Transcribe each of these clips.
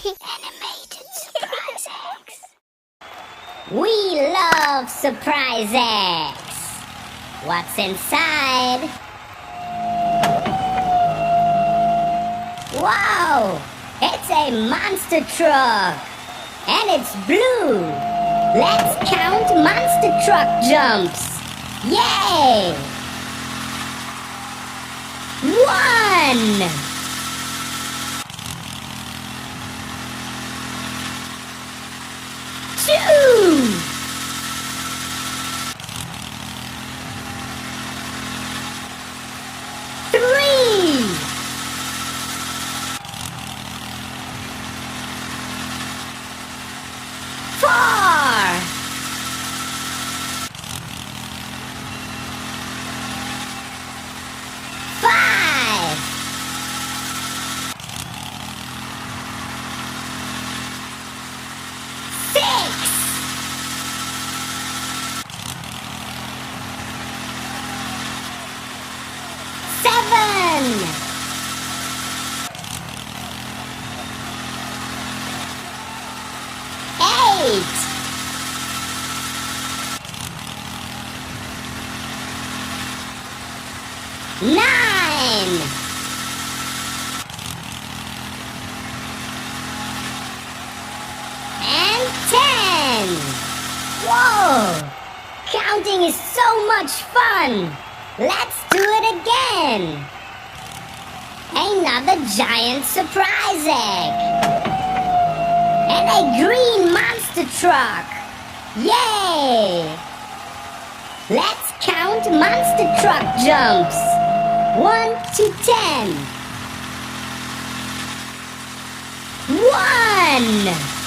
Animated Surprise Eggs. We love surprise eggs. What's inside? Wow! It's a monster truck. And it's blue. Let's count monster truck jumps. Yay! 1. 2. 3. 4. 5. 6. 7. 8. 9. 10. Whoa! Counting is so much fun! Let's do it again! Another giant surprise egg! And a green monster truck! Yay! Let's count monster truck jumps! 1 to 10. 1.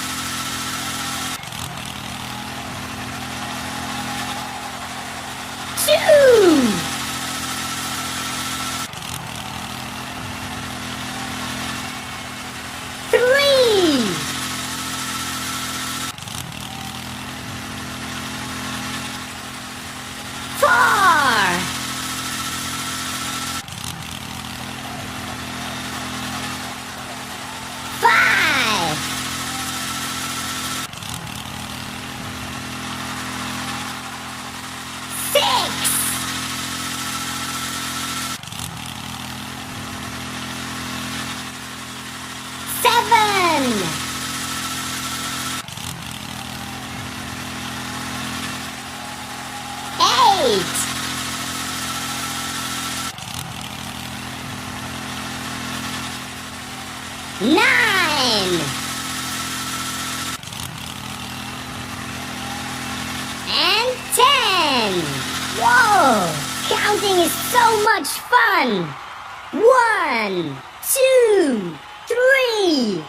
2. 3. 4. 5. 6. 7. 8. 9. And 10. Whoa! Counting is so much fun! 1, 2, 3,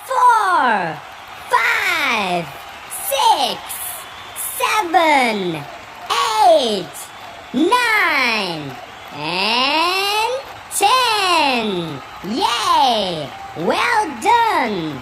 4, 5, 6, 7, 8, 9, and 10. Yay! Well done!